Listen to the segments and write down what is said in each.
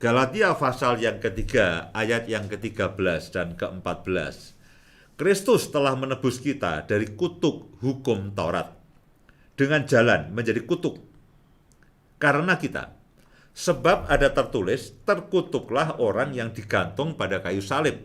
Galatia pasal yang ketiga, ayat yang ke-13 dan ke-14. Kristus telah menebus kita dari kutuk hukum Taurat dengan jalan menjadi kutuk karena kita. Sebab ada tertulis, terkutuklah orang yang digantung pada kayu salib.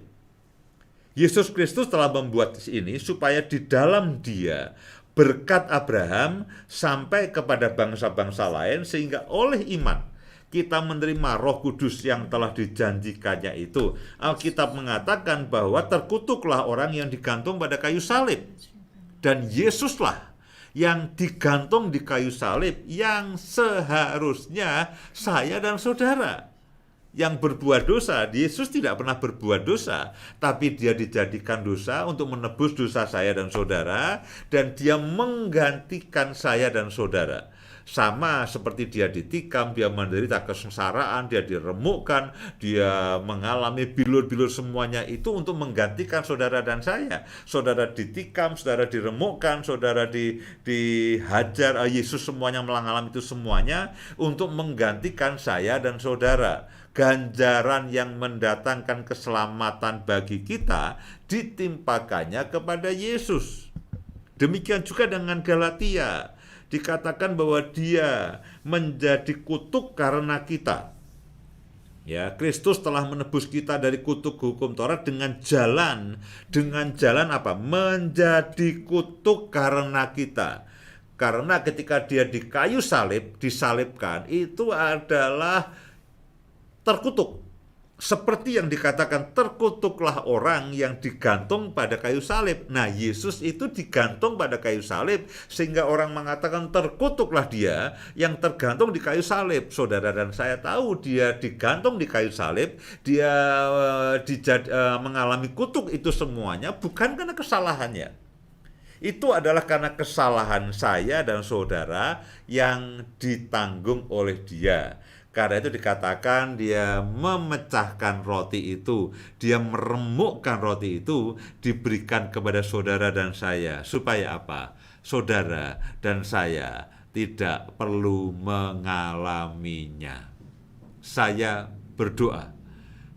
Yesus Kristus telah membuat ini supaya di dalam Dia berkat Abraham sampai kepada bangsa-bangsa lain, sehingga oleh iman kita menerima Roh Kudus yang telah dijanjikannya itu. Alkitab mengatakan bahwa terkutuklah orang yang digantung pada kayu salib. Dan Yesuslah yang digantung di kayu salib yang seharusnya saya dan saudara yang berbuat dosa. Yesus tidak pernah berbuat dosa, tapi Dia dijadikan dosa untuk menebus dosa saya dan saudara, dan Dia menggantikan saya dan saudara. Sama seperti Dia ditikam, Dia menderita kesengsaraan, Dia diremukkan, Dia mengalami bilur-bilur, semuanya itu untuk menggantikan saudara dan saya. Saudara ditikam, saudara diremukkan, saudara dihajar, Yesus semuanya mengalami itu semuanya untuk menggantikan saya dan saudara. Ganjaran yang mendatangkan keselamatan bagi kita ditimpakannya kepada Yesus. Demikian juga dengan Galatia. Dikatakan bahwa Dia menjadi kutuk karena kita. Ya, Kristus telah menebus kita dari kutuk hukum Taurat dengan jalan apa? Menjadi kutuk karena kita. Karena ketika Dia di kayu salib, disalibkan, itu adalah terkutuk. Seperti yang dikatakan, terkutuklah orang yang digantung pada kayu salib. Nah, Yesus itu digantung pada kayu salib, sehingga orang mengatakan terkutuklah Dia yang tergantung di kayu salib. Saudara dan saya tahu Dia digantung di kayu salib, Dia mengalami kutuk itu semuanya bukan karena kesalahannya. Itu adalah karena kesalahan saya dan saudara yang ditanggung oleh Dia. Karena itu dikatakan Dia memecahkan roti itu, Dia meremukkan roti itu, diberikan kepada saudara dan saya. Supaya apa? Saudara dan saya tidak perlu mengalaminya. Saya berdoa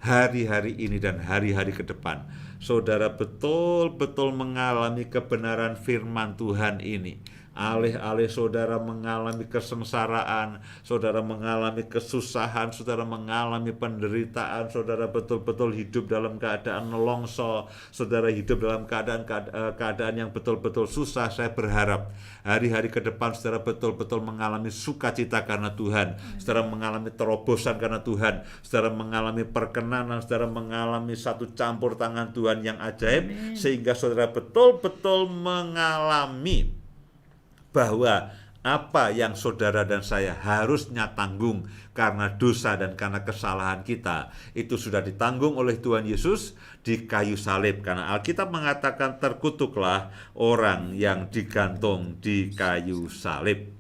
hari-hari ini dan hari-hari ke depan, saudara betul-betul mengalami kebenaran firman Tuhan ini. Alih-alih saudara mengalami kesengsaraan, saudara mengalami kesusahan, saudara mengalami penderitaan, saudara betul-betul hidup dalam keadaan nelongso, saudara hidup dalam keadaan yang betul-betul susah. Saya berharap hari-hari ke depan saudara betul-betul mengalami sukacita karena Tuhan, saudara mengalami terobosan karena Tuhan, saudara mengalami perkenanan, saudara mengalami satu campur tangan Tuhan yang ajaib. Amen. Sehingga saudara betul-betul mengalami bahwa apa yang saudara dan saya harusnya tanggung karena dosa dan karena kesalahan kita, itu sudah ditanggung oleh Tuhan Yesus di kayu salib. Karena Alkitab mengatakan terkutuklah orang yang digantung di kayu salib.